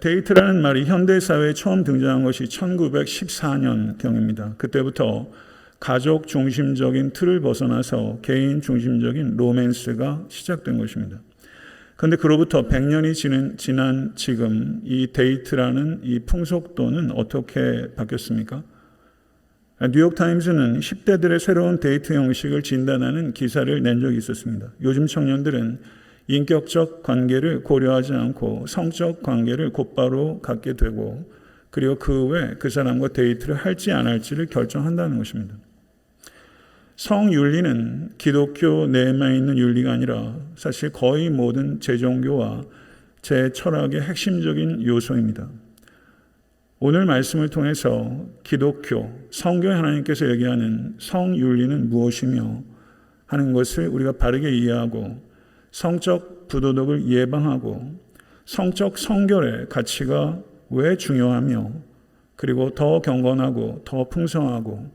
데이트라는 말이 현대사회에 처음 등장한 것이 1914년경입니다. 그때부터 가족 중심적인 틀을 벗어나서 개인 중심적인 로맨스가 시작된 것입니다. 그런데 그로부터 100년이 지난 지금 이 데이트라는 이 풍속도는 어떻게 바뀌었습니까? 뉴욕타임스는 10대들의 새로운 데이트 형식을 진단하는 기사를 낸 적이 있었습니다. 요즘 청년들은 인격적 관계를 고려하지 않고 성적 관계를 곧바로 갖게 되고 그리고 그 외 그 사람과 데이트를 할지 안 할지를 결정한다는 것입니다. 성윤리는 기독교 내에만 있는 윤리가 아니라 사실 거의 모든 제종교와 제철학의 핵심적인 요소입니다. 오늘 말씀을 통해서 기독교, 성경에 하나님께서 얘기하는 성윤리는 무엇이며 하는 것을 우리가 바르게 이해하고 성적 부도덕을 예방하고 성적 성결의 가치가 왜 중요하며 그리고 더 경건하고 더 풍성하고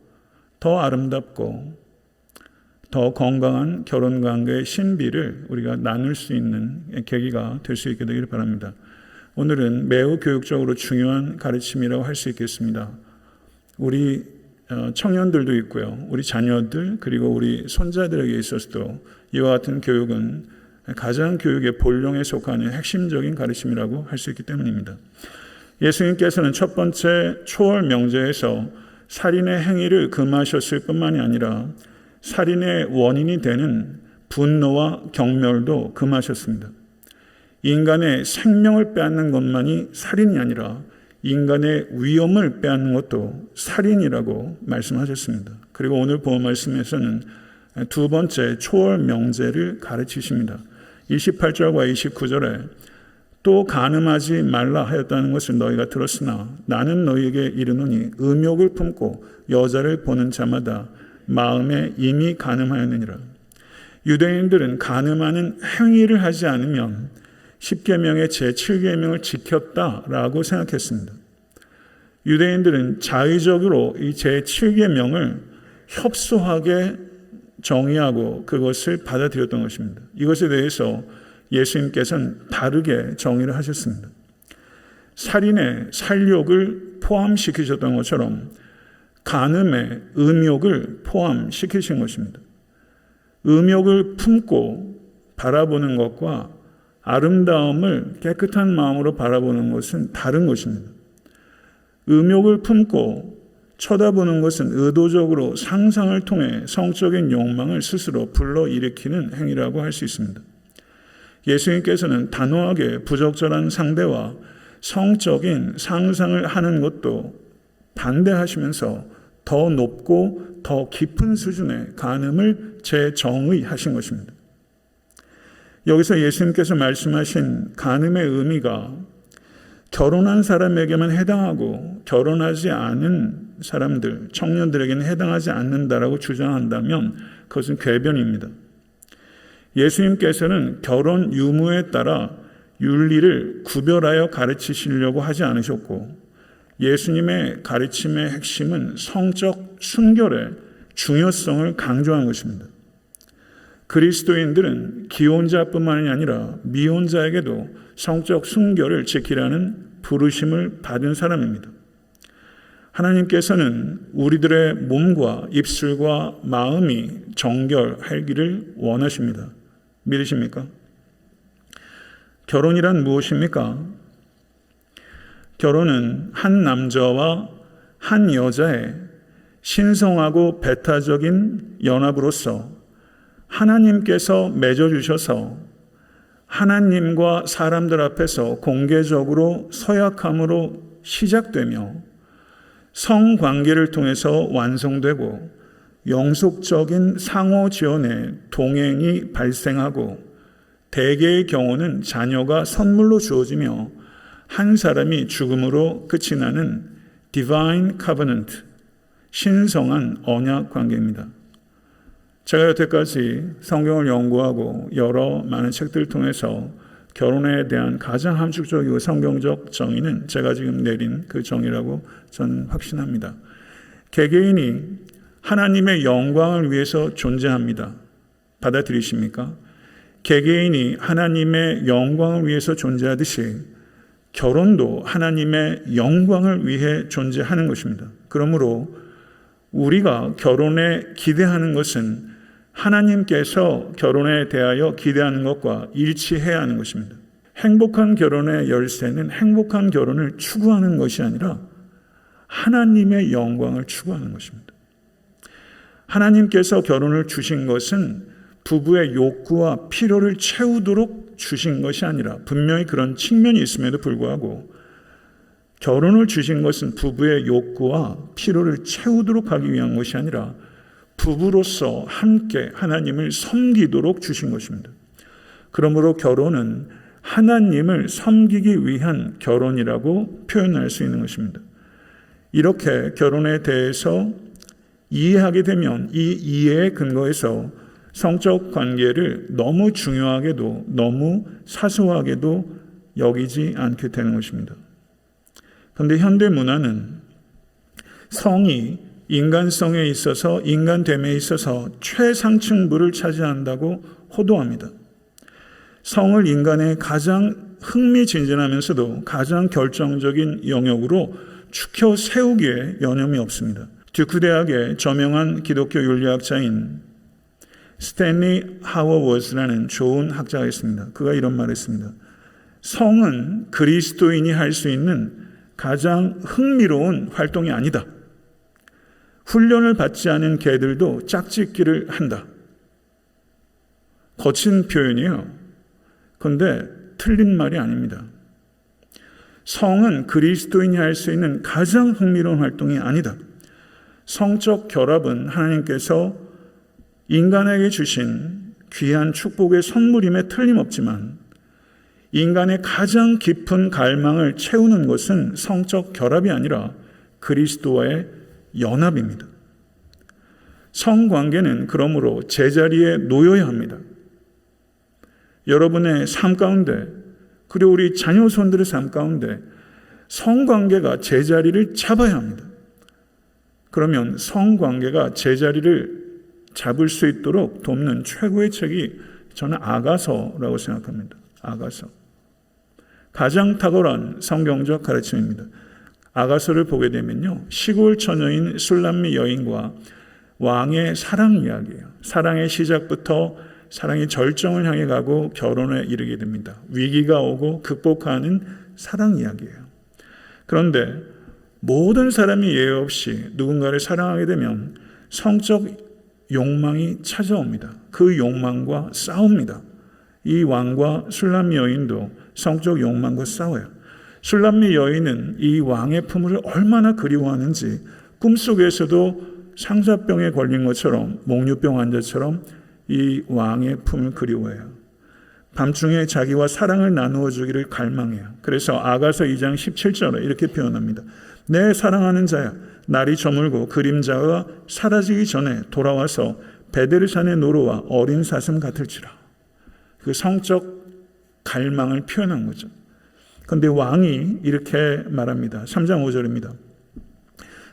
더 아름답고 더 건강한 결혼관계의 신비를 우리가 나눌 수 있는 계기가 될 수 있게 되기를 바랍니다. 오늘은 매우 교육적으로 중요한 가르침이라고 할 수 있겠습니다. 우리 청년들도 있고요. 우리 자녀들 그리고 우리 손자들에게 있어서도 이와 같은 교육은 가장 교육의 본령에 속하는 핵심적인 가르침이라고 할 수 있기 때문입니다. 예수님께서는 첫 번째 초월 명제에서 살인의 행위를 금하셨을 뿐만이 아니라 살인의 원인이 되는 분노와 경멸도 금하셨습니다. 인간의 생명을 빼앗는 것만이 살인이 아니라 인간의 위엄을 빼앗는 것도 살인이라고 말씀하셨습니다. 그리고 오늘 본 말씀에서는 두 번째 초월 명제를 가르치십니다. 28절과 29절에 또 간음하지 말라 하였다는 것을 너희가 들었으나 나는 너희에게 이르노니 음욕을 품고 여자를 보는 자마다 마음에 이미 간음하였느니라. 유대인들은 간음하는 행위를 하지 않으면 10계명의 제7계명을 지켰다라고 생각했습니다. 유대인들은 자의적으로 이 제7계명을 협소하게 정의하고 그것을 받아들였던 것입니다. 이것에 대해서 예수님께서는 다르게 정의를 하셨습니다. 살인에 살욕을 포함시키셨던 것처럼 간음에 음욕을 포함시키신 것입니다. 음욕을 품고 바라보는 것과 아름다움을 깨끗한 마음으로 바라보는 것은 다른 것입니다. 음욕을 품고 쳐다보는 것은 의도적으로 상상을 통해 성적인 욕망을 스스로 불러일으키는 행위라고 할 수 있습니다. 예수님께서는 단호하게 부적절한 상대와 성적인 상상을 하는 것도 반대하시면서 더 높고 더 깊은 수준의 간음을 재정의하신 것입니다. 여기서 예수님께서 말씀하신 간음의 의미가 결혼한 사람에게만 해당하고 결혼하지 않은 사람들, 청년들에게는 해당하지 않는다라고 주장한다면 그것은 궤변입니다. 예수님께서는 결혼 유무에 따라 윤리를 구별하여 가르치시려고 하지 않으셨고 예수님의 가르침의 핵심은 성적 순결의 중요성을 강조한 것입니다. 그리스도인들은 기혼자뿐만이 아니라 미혼자에게도 성적 순결을 지키라는 부르심을 받은 사람입니다. 하나님께서는 우리들의 몸과 입술과 마음이 정결하기를 원하십니다. 믿으십니까? 결혼이란 무엇입니까? 결혼은 한 남자와 한 여자의 신성하고 배타적인 연합으로서 하나님께서 맺어주셔서 하나님과 사람들 앞에서 공개적으로 서약함으로 시작되며 성관계를 통해서 완성되고 영속적인 상호지원의 동행이 발생하고 대개의 경우는 자녀가 선물로 주어지며 한 사람이 죽음으로 끝이 나는 Divine Covenant, 신성한 언약 관계입니다. 제가 여태까지 성경을 연구하고 여러 많은 책들을 통해서 결혼에 대한 가장 함축적이고 성경적 정의는 제가 지금 내린 그 정의라고 저는 확신합니다. 개개인이 하나님의 영광을 위해서 존재합니다. 받아들이십니까? 개개인이 하나님의 영광을 위해서 존재하듯이 결혼도 하나님의 영광을 위해 존재하는 것입니다. 그러므로 우리가 결혼에 기대하는 것은 하나님께서 결혼에 대하여 기대하는 것과 일치해야 하는 것입니다. 행복한 결혼의 열쇠는 행복한 결혼을 추구하는 것이 아니라 하나님의 영광을 추구하는 것입니다. 하나님께서 결혼을 주신 것은 부부의 욕구와 필요를 채우도록 주신 것이 아니라, 분명히 그런 측면이 있음에도 불구하고 결혼을 주신 것은 부부의 욕구와 필요를 채우도록 하기 위한 것이 아니라 부부로서 함께 하나님을 섬기도록 주신 것입니다. 그러므로 결혼은 하나님을 섬기기 위한 결혼이라고 표현할 수 있는 것입니다. 이렇게 결혼에 대해서 이해하게 되면 이 이해의 근거에서 성적 관계를 너무 중요하게도 너무 사소하게도 여기지 않게 되는 것입니다. 그런데 현대 문화는 성이 인간성에 있어서, 인간됨에 있어서 최상층부를 차지한다고 호도합니다. 성을 인간의 가장 흥미진진하면서도 가장 결정적인 영역으로 축혀 세우기에 여념이 없습니다. 듀크 대학의 저명한 기독교 윤리학자인 스탠리 하워워즈라는 좋은 학자가 있습니다. 그가 이런 말을 했습니다. 성은 그리스도인이 할 수 있는 가장 흥미로운 활동이 아니다. 훈련을 받지 않은 개들도 짝짓기를 한다. 거친 표현이에요. 그런데 틀린 말이 아닙니다. 성은 그리스도인이 할 수 있는 가장 흥미로운 활동이 아니다. 성적 결합은 하나님께서 인간에게 주신 귀한 축복의 선물임에 틀림없지만 인간의 가장 깊은 갈망을 채우는 것은 성적 결합이 아니라 그리스도와의 연합입니다. 성관계는 그러므로 제자리에 놓여야 합니다. 여러분의 삶 가운데, 그리고 우리 자녀손들의 삶 가운데 성관계가 제자리를 잡아야 합니다. 그러면 성관계가 제자리를 잡을 수 있도록 돕는 최고의 책이 저는 아가서라고 생각합니다. 아가서. 가장 탁월한 성경적 가르침입니다. 아가서를 보게 되면요, 시골 처녀인 술람미 여인과 왕의 사랑 이야기예요. 사랑의 시작부터 사랑이 절정을 향해 가고 결혼에 이르게 됩니다. 위기가 오고 극복하는 사랑 이야기예요. 그런데 모든 사람이 예외 없이 누군가를 사랑하게 되면 성적 욕망이 찾아옵니다. 그 욕망과 싸웁니다. 이 왕과 술람미 여인도 성적 욕망과 싸워요. 술람미 여인은 이 왕의 품을 얼마나 그리워하는지 꿈속에서도 상사병에 걸린 것처럼, 목류병 환자처럼 이 왕의 품을 그리워해요. 밤중에 자기와 사랑을 나누어 주기를 갈망해요. 그래서 아가서 2장 17절에 이렇게 표현합니다. 내 사랑하는 자야, 날이 저물고 그림자가 사라지기 전에 돌아와서 베데르산의 노루와 어린 사슴 같을지라. 그 성적 갈망을 표현한 거죠. 그런데 왕이 이렇게 말합니다. 3장 5절입니다.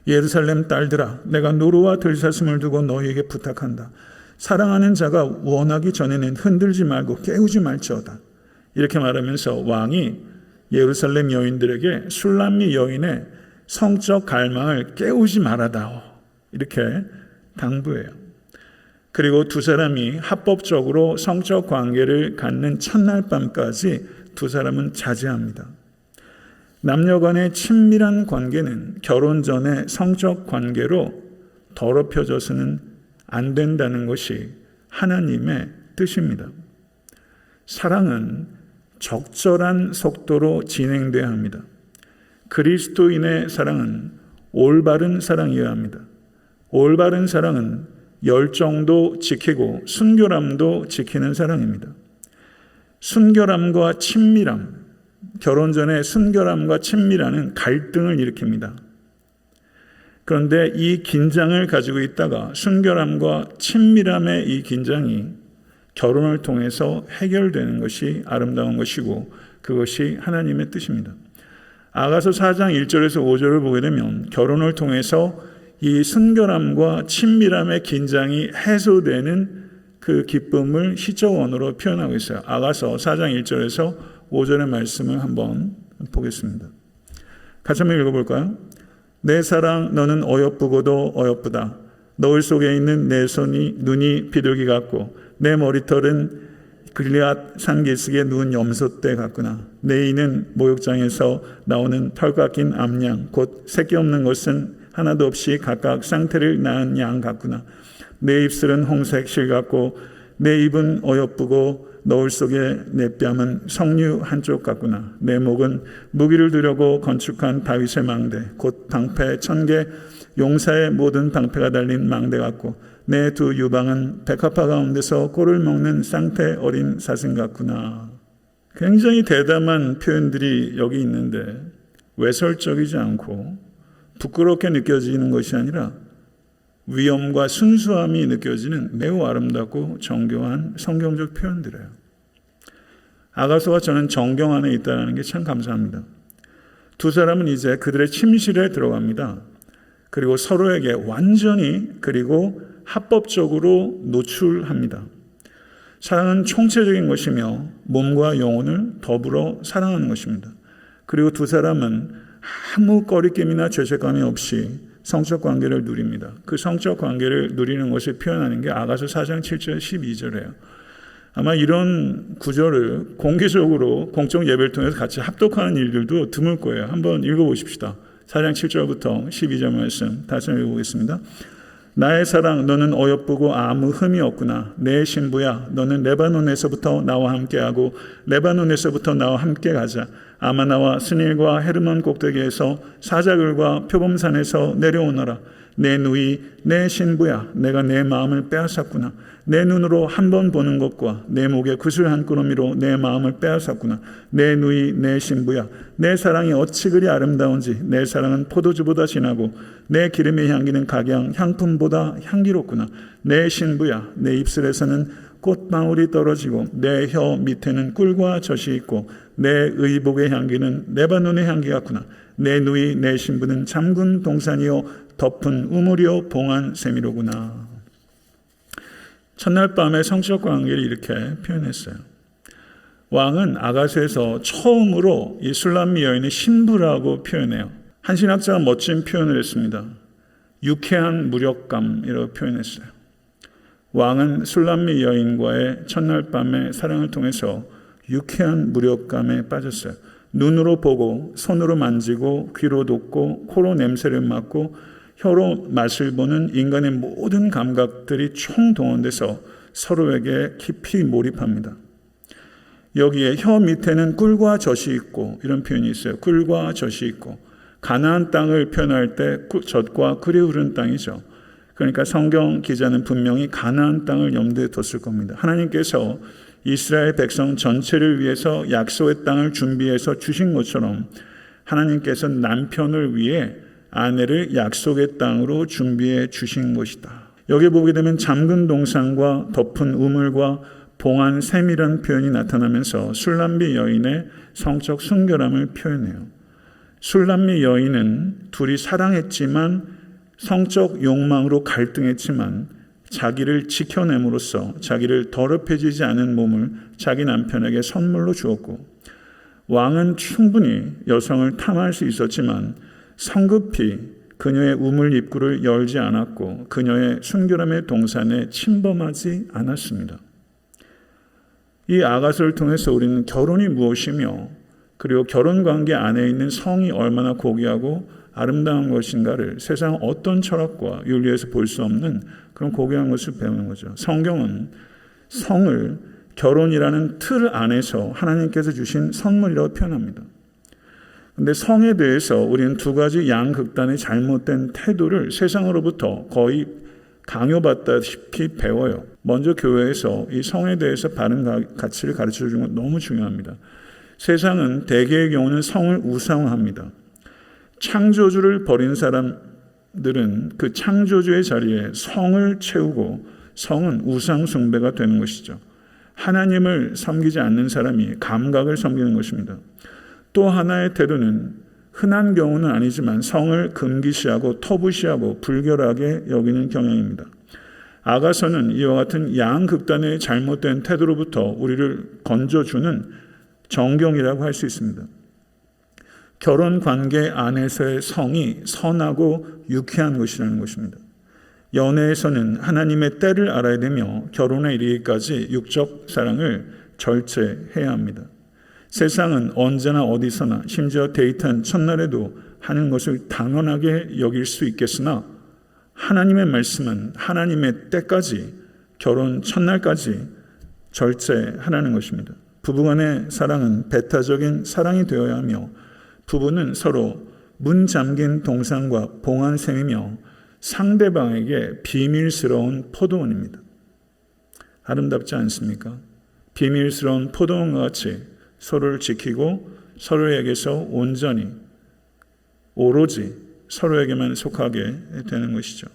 예루살렘 딸들아, 내가 노루와 들사슴을 두고 너희에게 부탁한다. 사랑하는 자가 원하기 전에는 흔들지 말고 깨우지 말지어다. 이렇게 말하면서 왕이 예루살렘 여인들에게 술람미 여인의 성적 갈망을 깨우지 말아다오, 이렇게 당부해요. 그리고 두 사람이 합법적으로 성적 관계를 갖는 첫날 밤까지 두 사람은 자제합니다. 남녀 간의 친밀한 관계는 결혼 전에 성적 관계로 더럽혀져서는 안 된다는 것이 하나님의 뜻입니다. 사랑은 적절한 속도로 진행돼야 합니다. 그리스도인의 사랑은 올바른 사랑이어야 합니다. 올바른 사랑은 열정도 지키고 순결함도 지키는 사랑입니다. 순결함과 친밀함, 결혼 전에 순결함과 친밀함은 갈등을 일으킵니다. 그런데 이 긴장을 가지고 있다가 순결함과 친밀함의 이 긴장이 결혼을 통해서 해결되는 것이 아름다운 것이고 그것이 하나님의 뜻입니다. 아가서 4장 1절에서 5절을 보게 되면 결혼을 통해서 이 순결함과 친밀함의 긴장이 해소되는 그 기쁨을 시적 언어로 표현하고 있어요. 아가서 4장 1절에서 5절의 말씀을 한번 보겠습니다. 같이 한번 읽어볼까요? 내 사랑 너는 어여쁘고도 어여쁘다. 너울 속에 있는 내 눈이 비둘기 같고 내 머리털은 길앗 산기슭에 누운 염소떼 같구나. 내 이는 목욕장에서 나오는 털 깎인 암양 곧 새끼 없는 것은 하나도 없이 각각 쌍태를 낳은 양 같구나. 내 입술은 홍색 실 같고 내 입은 어여쁘고 너울 속에 내 뺨은 석류 한쪽 같구나. 내 목은 무기를 두려고 건축한 다윗의 망대 곧 방패 1000개 용사의 모든 방패가 달린 망대 같고 내 두 유방은 백합화 가운데서 꼴을 먹는 쌍태 어린 사슴 같구나. 굉장히 대담한 표현들이 여기 있는데 외설적이지 않고 부끄럽게 느껴지는 것이 아니라 위엄과 순수함이 느껴지는 매우 아름답고 정교한 성경적 표현들이에요. 아가서가 저는 정경 안에 있다는 게 참 감사합니다. 두 사람은 이제 그들의 침실에 들어갑니다. 그리고 서로에게 완전히 그리고 합법적으로 노출합니다. 사랑은 총체적인 것이며 몸과 영혼을 더불어 사랑하는 것입니다. 그리고 두 사람은 아무 꺼리낌이나 죄책감이 없이 성적 관계를 누립니다. 그 성적 관계를 누리는 것을 표현하는 게 아가서 4장 7절 12절이에요. 아마 이런 구절을 공개적으로 공적 예배를 통해서 같이 합독하는 일들도 드물 거예요. 한번 읽어보십시다. 4장 7절부터 12절 말씀 다시 한번 읽어보겠습니다. 나의 사랑 너는 어여쁘고 아무 흠이 없구나. 내 신부야 너는 레바논에서부터 나와 함께하고 레바논에서부터 나와 함께 가자. 아마나와 스닐과 헤르몬 꼭대기에서 사자굴과 표범산에서 내려오너라. 내 누이 내 신부야 내가 내 마음을 빼앗았구나. 내 눈으로 한 번 보는 것과 내 목에 구슬 한 꾸러미로 내 마음을 빼앗았구나. 내 누이 내 신부야 내 사랑이 어찌 그리 아름다운지. 내 사랑은 포도주보다 진하고 내 기름의 향기는 각양 향품보다 향기롭구나. 내 신부야 내 입술에서는 꽃방울이 떨어지고 내 혀 밑에는 꿀과 젖이 있고 내 의복의 향기는 레바논의 향기 같구나. 내 누이 내 신부는 잠근 동산이요 덮은 우물이요 봉한 세미로구나. 첫날 밤에 성적 관계를 이렇게 표현했어요. 왕은 아가서에서 처음으로 이 술람미 여인의 신부라고 표현해요. 한 신학자가 멋진 표현을 했습니다. 유쾌한 무력감이라고 표현했어요. 왕은 술람미 여인과의 첫날 밤의 사랑을 통해서 유쾌한 무력감에 빠졌어요. 눈으로 보고 손으로 만지고 귀로 듣고 코로 냄새를 맡고 혀로 맛을 보는 인간의 모든 감각들이 총동원돼서 서로에게 깊이 몰입합니다. 여기에 혀 밑에는 꿀과 젖이 있고 이런 표현이 있어요. 꿀과 젖이 있고 가나안 땅을 표현할 때 젖과 꿀이 흐르는 땅이죠. 그러니까 성경 기자는 분명히 가나안 땅을 염두에 뒀을 겁니다. 하나님께서 이스라엘 백성 전체를 위해서 약속의 땅을 준비해서 주신 것처럼 하나님께서 남편을 위해 아내를 약속의 땅으로 준비해 주신 것이다. 여기 보게 되면 잠근 동산과 덮은 우물과 봉한 샘이라는 표현이 나타나면서 술람미 여인의 성적 순결함을 표현해요. 술람미 여인은 둘이 사랑했지만 성적 욕망으로 갈등했지만 자기를 지켜냄으로써 자기를 더럽혀지지 않은 몸을 자기 남편에게 선물로 주었고 왕은 충분히 여성을 탐할 수 있었지만 성급히 그녀의 우물 입구를 열지 않았고 그녀의 순결함의 동산에 침범하지 않았습니다. 이 아가서를 통해서 우리는 결혼이 무엇이며 그리고 결혼관계 안에 있는 성이 얼마나 고귀하고 아름다운 것인가를 세상 어떤 철학과 윤리에서 볼 수 없는 그런 고귀한 것을 배우는 거죠. 성경은 성을 결혼이라는 틀 안에서 하나님께서 주신 선물이라고 표현합니다. 그런데 성에 대해서 우리는 두 가지 양극단의 잘못된 태도를 세상으로부터 거의 강요받다시피 배워요. 먼저 교회에서 이 성에 대해서 바른 가치를 가르쳐 주는 건 너무 중요합니다. 세상은 대개의 경우는 성을 우상화합니다. 창조주를 버린 사람들은 그 창조주의 자리에 성을 채우고 성은 우상 숭배가 되는 것이죠. 하나님을 섬기지 않는 사람이 감각을 섬기는 것입니다. 또 하나의 태도는 흔한 경우는 아니지만 성을 금기시하고 터부시하고 불결하게 여기는 경향입니다. 아가서는 이와 같은 양극단의 잘못된 태도로부터 우리를 건져주는 정경이라고 할 수 있습니다. 결혼 관계 안에서의 성이 선하고 유쾌한 것이라는 것입니다. 연애에서는 하나님의 때를 알아야 되며 결혼에 이르기까지 육적 사랑을 절제해야 합니다. 세상은 언제나 어디서나 심지어 데이트한 첫날에도 하는 것을 당연하게 여길 수 있겠으나 하나님의 말씀은 하나님의 때까지, 결혼 첫날까지 절제하라는 것입니다. 부부간의 사랑은 배타적인 사랑이 되어야 하며 부부는 서로 문 잠긴 동상과 봉안샘이며 상대방에게 비밀스러운 포도원입니다. 아름답지 않습니까? 비밀스러운 포도원과 같이 서로를 지키고 서로에게서 온전히 오로지 서로에게만 속하게 되는 것이죠.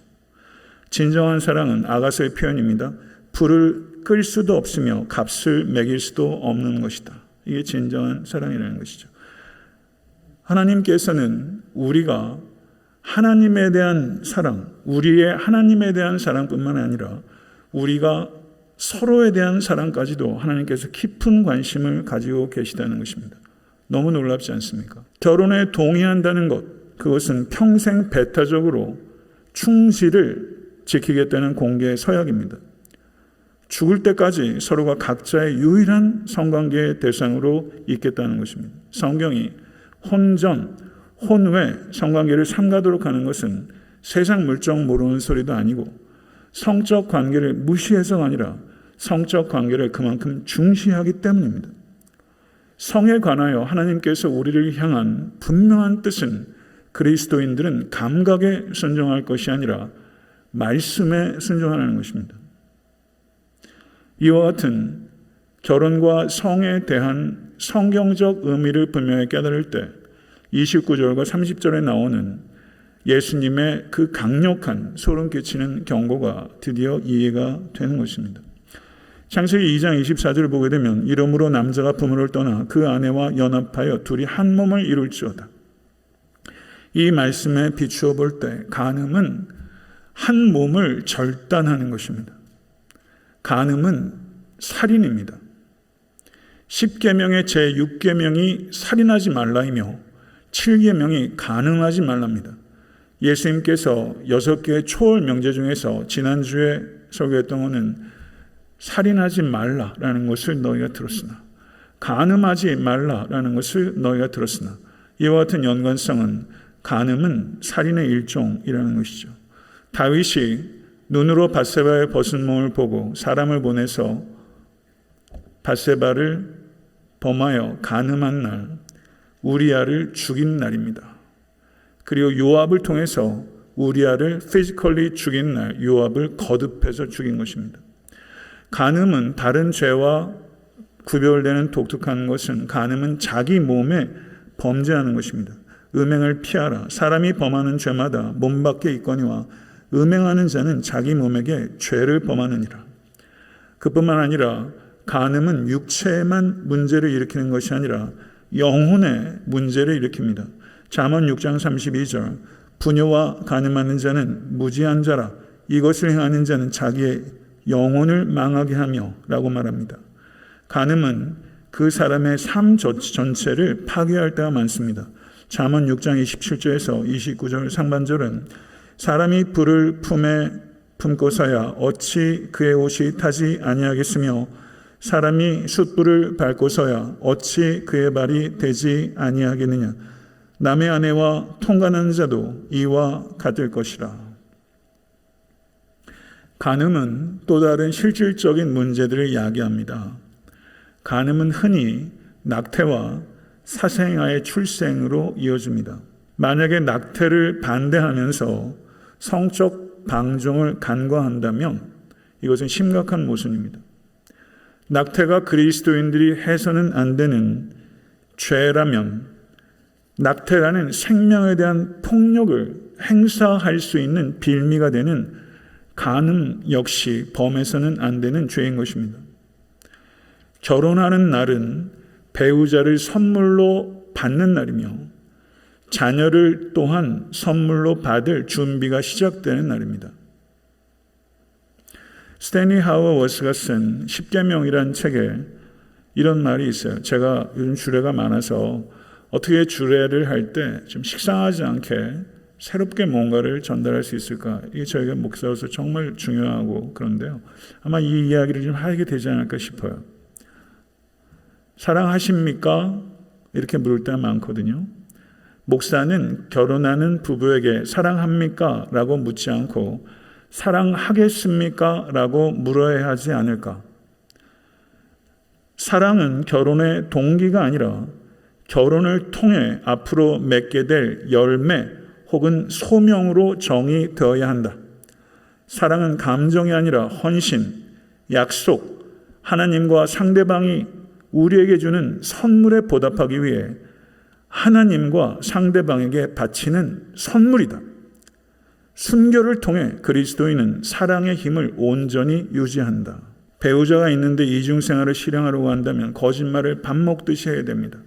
진정한 사랑은 아가서의 표현입니다. 불을 끌 수도 없으며 값을 매길 수도 없는 것이다. 이게 진정한 사랑이라는 것이죠. 하나님께서는 우리가 하나님에 대한 사랑, 우리의 하나님에 대한 사랑뿐만 아니라 우리가 서로에 대한 사랑까지도 하나님께서 깊은 관심을 가지고 계시다는 것입니다. 너무 놀랍지 않습니까? 결혼에 동의한다는 것, 그것은 평생 배타적으로 충실을 지키겠다는 공개의 서약입니다. 죽을 때까지 서로가 각자의 유일한 성관계의 대상으로 있겠다는 것입니다. 성경이 혼전, 혼외 성관계를 삼가도록 하는 것은 세상 물정 모르는 소리도 아니고 성적 관계를 무시해서가 아니라 성적 관계를 그만큼 중시하기 때문입니다. 성에 관하여 하나님께서 우리를 향한 분명한 뜻은 그리스도인들은 감각에 순종할 것이 아니라 말씀에 순종하는 것입니다. 이와 같은 결혼과 성에 대한 성경적 의미를 분명히 깨달을 때 29절과 30절에 나오는 예수님의 그 강력한 소름 끼치는 경고가 드디어 이해가 되는 것입니다. 창세기 2장 24절을 보게 되면 이러므로 남자가 부모를 떠나 그 아내와 연합하여 둘이 한 몸을 이룰지어다. 이 말씀에 비추어 볼 때 간음은 한 몸을 절단하는 것입니다. 간음은 살인입니다. 10계명의 제6계명이 살인하지 말라이며 7계명이 간음하지 말랍니다. 예수님께서 6개의 초월 명제 중에서 지난주에 설교했던 것은 살인하지 말라라는 것을 너희가 들었으나 간음하지 말라라는 것을 너희가 들었으나 이와 같은 연관성은 간음은 살인의 일종이라는 것이죠. 다윗이 눈으로 밧세바의 벗은 몸을 보고 사람을 보내서 밧세바를 범하여 간음한 날 우리아를 죽인 날입니다. 그리고 요압을 통해서 우리아를 피지컬리 죽인 날 요압을 거듭해서 죽인 것입니다. 간음은 다른 죄와 구별되는 독특한 것은 간음은 자기 몸에 범죄하는 것입니다. 음행을 피하라. 사람이 범하는 죄마다 몸 밖에 있거니와 음행하는 자는 자기 몸에게 죄를 범하느니라. 그뿐만 아니라 간음은 육체에만 문제를 일으키는 것이 아니라 영혼에 문제를 일으킵니다. 잠언 6장 32절 부녀와 간음하는 자는 무지한 자라 이것을 행하는 자는 자기의 영혼을 망하게 하며 라고 말합니다. 간음은 그 사람의 삶 전체를 파괴할 때가 많습니다. 잠언 6장 27절에서 29절 상반절은 사람이 불을 품에 품고서야 어찌 그의 옷이 타지 아니하겠으며 사람이 숯불을 밟고서야 어찌 그의 발이 되지 아니하겠느냐. 남의 아내와 통관하는 자도 이와 같을 것이라. 간음은 또 다른 실질적인 문제들을 야기합니다. 간음은 흔히 낙태와 사생아의 출생으로 이어집니다. 만약에 낙태를 반대하면서 성적 방종을 간과한다면 이것은 심각한 모순입니다. 낙태가 그리스도인들이 해서는 안 되는 죄라면 낙태라는 생명에 대한 폭력을 행사할 수 있는 빌미가 되는 간음 역시 범해서는 안 되는 죄인 것입니다. 결혼하는 날은 배우자를 선물로 받는 날이며 자녀를 또한 선물로 받을 준비가 시작되는 날입니다. 스탠리 하워워스가 쓴 10계명이란 책에 이런 말이 있어요. 제가 요즘 주례가 많아서 어떻게 주례를 할 때 좀 식상하지 않게 새롭게 뭔가를 전달할 수 있을까? 이게 저희가 목사로서 정말 중요하고 그런데요. 아마 이 이야기를 좀 하게 되지 않을까 싶어요. 사랑하십니까? 이렇게 물을 때가 많거든요. 목사는 결혼하는 부부에게 사랑합니까? 라고 묻지 않고 사랑하겠습니까? 라고 물어야 하지 않을까? 사랑은 결혼의 동기가 아니라 결혼을 통해 앞으로 맺게 될 열매 혹은 소명으로 정의되어야 한다. 사랑은 감정이 아니라 헌신, 약속, 하나님과 상대방이 우리에게 주는 선물에 보답하기 위해 하나님과 상대방에게 바치는 선물이다. 순교를 통해 그리스도인은 사랑의 힘을 온전히 유지한다. 배우자가 있는데 이중생활을 실행하려고 한다면 거짓말을 밥 먹듯이 해야 됩니다.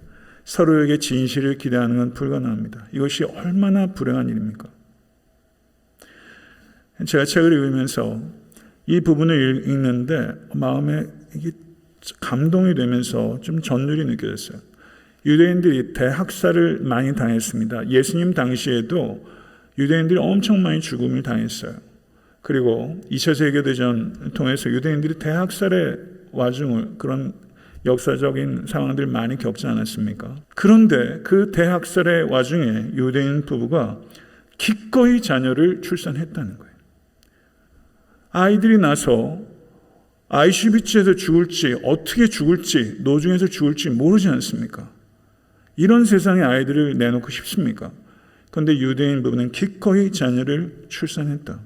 서로에게 진실을 기대하는 건 불가능합니다. 이것이 얼마나 불행한 일입니까? 제가 책을 읽으면서 이 부분을 읽는데 마음에 이게 감동이 되면서 좀 전율이 느껴졌어요. 유대인들이 대학살을 많이 당했습니다. 예수님 당시에도 유대인들이 엄청 많이 죽음을 당했어요. 그리고 2차 세계대전 통해서 유대인들이 대학살의 와중을 그런 역사적인 상황들 많이 겪지 않았습니까? 그런데 그 대학살의 와중에 유대인 부부가 기꺼이 자녀를 출산했다는 거예요. 아이들이 나서 아이슈비츠에서 죽을지 어떻게 죽을지 노중에서 죽을지 모르지 않습니까? 이런 세상에 아이들을 내놓고 싶습니까? 그런데 유대인 부부는 기꺼이 자녀를 출산했다.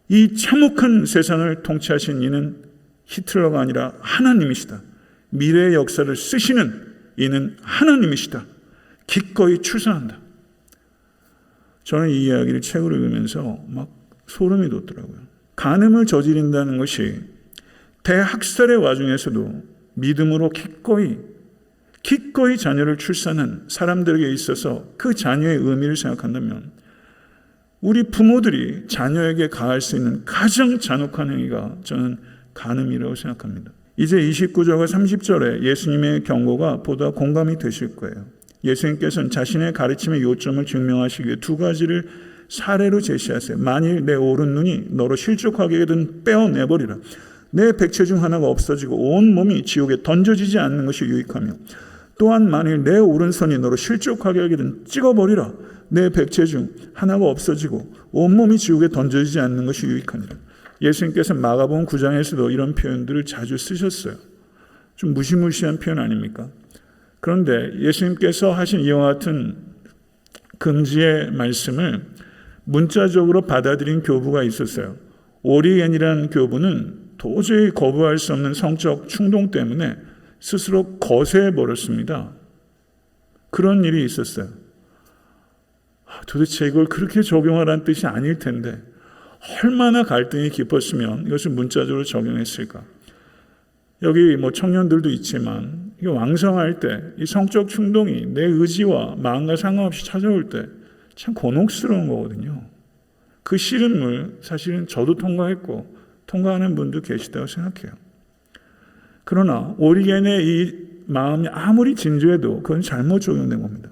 이 참혹한 세상을 통치하신 이는 히틀러가 아니라 하나님이시다. 미래의 역사를 쓰시는 이는 하나님이시다. 기꺼이 출산한다. 저는 이 이야기를 책으로 읽으면서 막 소름이 돋더라고요. 간음을 저지른다는 것이 대학살의 와중에서도 믿음으로 기꺼이 자녀를 출산한 사람들에게 있어서 그 자녀의 의미를 생각한다면 우리 부모들이 자녀에게 가할 수 있는 가장 잔혹한 행위가 저는 간음이라고 생각합니다. 이제 29절과 30절에 예수님의 경고가 보다 공감이 되실 거예요. 예수님께서는 자신의 가르침의 요점을 증명하시기 위해 두 가지를 사례로 제시하세요. 만일 내 오른 눈이 너로 실족하게 되든 빼어내버리라. 내 백체 중 하나가 없어지고 온 몸이 지옥에 던져지지 않는 것이 유익하며 또한 만일 내 오른손이 너로 실족하게 하게든 찍어버리라. 내 백체 중 하나가 없어지고 온몸이 지옥에 던져지지 않는 것이 유익하니라. 예수님께서 마가복음 9장에서도 이런 표현들을 자주 쓰셨어요. 좀 무시무시한 표현 아닙니까? 그런데 예수님께서 하신 이와 같은 금지의 말씀을 문자적으로 받아들인 교부가 있었어요. 오리겐이라는 교부는 도저히 거부할 수 없는 성적 충동 때문에 스스로 거세해버렸습니다. 그런 일이 있었어요. 도대체 이걸 그렇게 적용하라는 뜻이 아닐 텐데 얼마나 갈등이 깊었으면 이것을 문자적으로 적용했을까. 여기 청년들도 있지만 이게 왕성할 때 이 성적 충동이 내 의지와 마음과 상관없이 찾아올 때 참 곤혹스러운 거거든요. 그 씨름을 사실은 저도 통과했고 통과하는 분도 계시다고 생각해요. 그러나 오리겐의 이 마음이 아무리 진지해도 그건 잘못 적용된 겁니다.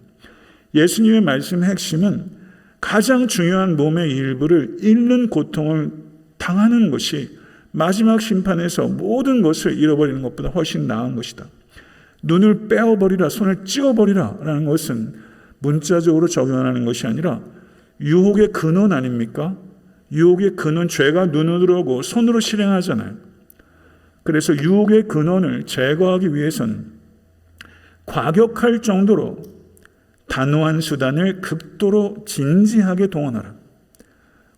예수님의 말씀의 핵심은 가장 중요한 몸의 일부를 잃는 고통을 당하는 것이 마지막 심판에서 모든 것을 잃어버리는 것보다 훨씬 나은 것이다. 눈을 빼어버리라, 손을 찍어버리라 라는 것은 문자적으로 적용하는 것이 아니라 유혹의 근원 아닙니까? 유혹의 근원, 죄가 눈으로 오고 손으로 실행하잖아요. 그래서 유혹의 근원을 제거하기 위해서는 과격할 정도로 단호한 수단을 극도로 진지하게 동원하라.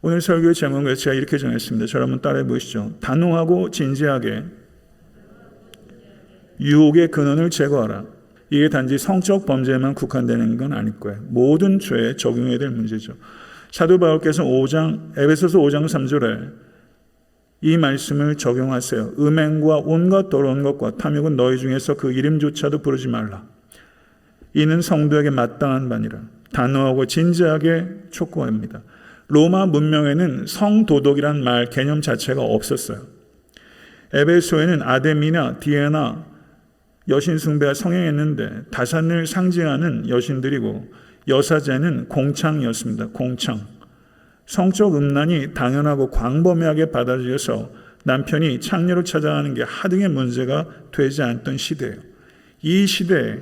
오늘 설교의 제목을 제가 이렇게 정했습니다. 저를 한번 따라해 보시죠. 단호하고 진지하게 유혹의 근원을 제거하라. 이게 단지 성적 범죄에만 국한되는 건 아닐 거예요. 모든 죄에 적용해야 될 문제죠. 사도 바울께서 에베소서 5장 3절에 이 말씀을 적용하세요. 음행과 온갖 더러운 것과 탐욕은 너희 중에서 그 이름조차도 부르지 말라. 이는 성도에게 마땅한 바니라. 단호하고 진지하게 촉구합니다. 로마 문명에는 성도덕이란 말 개념 자체가 없었어요. 에베소에는 아데미나 디에나 여신 숭배가 성행했는데 다산을 상징하는 여신들이고 여사제는 공창이었습니다. 공창. 성적 음란이 당연하고 광범위하게 받아들여서 남편이 창녀를 찾아가는 게 하등의 문제가 되지 않던 시대예요. 이 시대에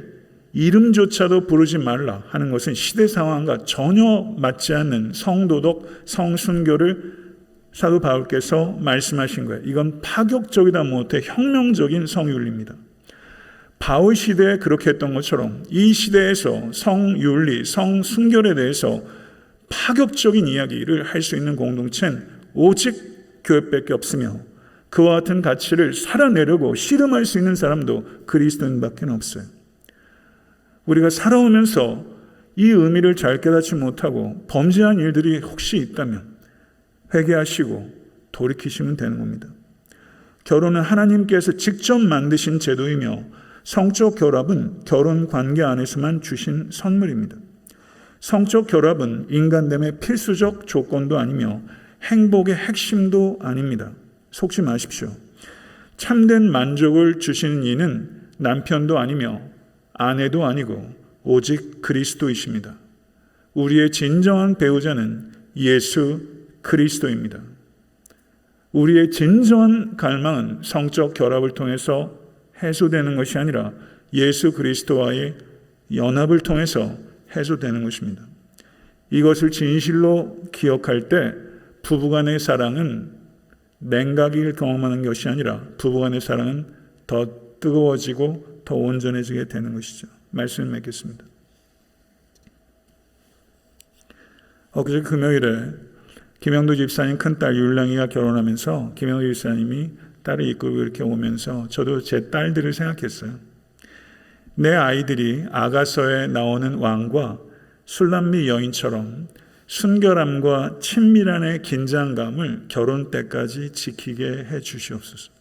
이름조차도 부르지 말라 하는 것은 시대 상황과 전혀 맞지 않는 성도덕, 성순교를 사도 바울께서 말씀하신 거예요. 이건 파격적이다 못해 혁명적인 성윤리입니다. 바울 시대에 그렇게 했던 것처럼 이 시대에서 성윤리, 성순결에 대해서 파격적인 이야기를 할 수 있는 공동체는 오직 교회밖에 없으며 그와 같은 가치를 살아내려고 씨름할 수 있는 사람도 그리스도인밖에 없어요. 우리가 살아오면서 이 의미를 잘 깨닫지 못하고 범죄한 일들이 혹시 있다면 회개하시고 돌이키시면 되는 겁니다. 결혼은 하나님께서 직접 만드신 제도이며 성적 결합은 결혼 관계 안에서만 주신 선물입니다. 성적 결합은 인간됨의 필수적 조건도 아니며 행복의 핵심도 아닙니다. 속지 마십시오. 참된 만족을 주시는 이는 남편도 아니며 아내도 아니고 오직 그리스도이십니다. 우리의 진정한 배우자는 예수 그리스도입니다. 우리의 진정한 갈망은 성적 결합을 통해서 해소되는 것이 아니라 예수 그리스도와의 연합을 통해서 해소되는 것입니다. 이것을 진실로 기억할 때 부부간의 사랑은 냉각을 경험하는 것이 아니라 부부간의 사랑은 더 뜨거워지고 더 온전해지게 되는 것이죠. 말씀을 맺겠습니다. 엊그제 금요일에 김영도 집사님 큰딸 율랑이가 결혼하면서 김영도 집사님이 딸을 이끌고 이렇게 오면서 저도 제 딸들을 생각했어요. 내 아이들이 아가서에 나오는 왕과 술람미 여인처럼 순결함과 친밀함의 긴장감을 결혼 때까지 지키게 해 주시옵소서.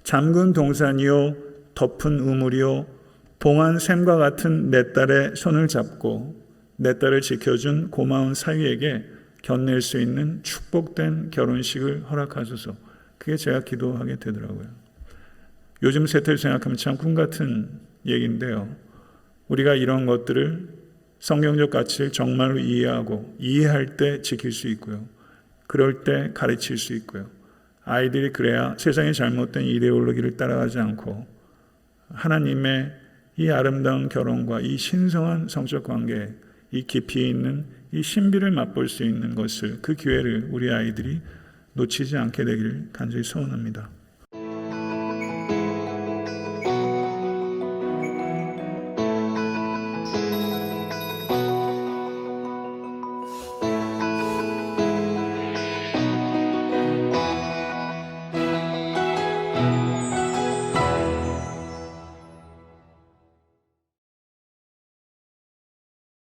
잠근 동산이요 덮은 우물이요 봉한 샘과 같은 내 딸의 손을 잡고 내 딸을 지켜준 고마운 사위에게 견낼 수 있는 축복된 결혼식을 허락하소서. 그게 제가 기도하게 되더라고요. 요즘 세태를 생각하면 참 꿈같은 얘기인데요. 우리가 이런 것들을 성경적 가치를 정말로 이해하고 이해할 때 지킬 수 있고요. 그럴 때 가르칠 수 있고요. 아이들이 그래야 세상의 잘못된 이데올로기를 따라가지 않고 하나님의 이 아름다운 결혼과 이 신성한 성적 관계, 이 깊이 있는 이 신비를 맛볼 수 있는 것을, 그 기회를 우리 아이들이 놓치지 않게 되기를 간절히 소원합니다.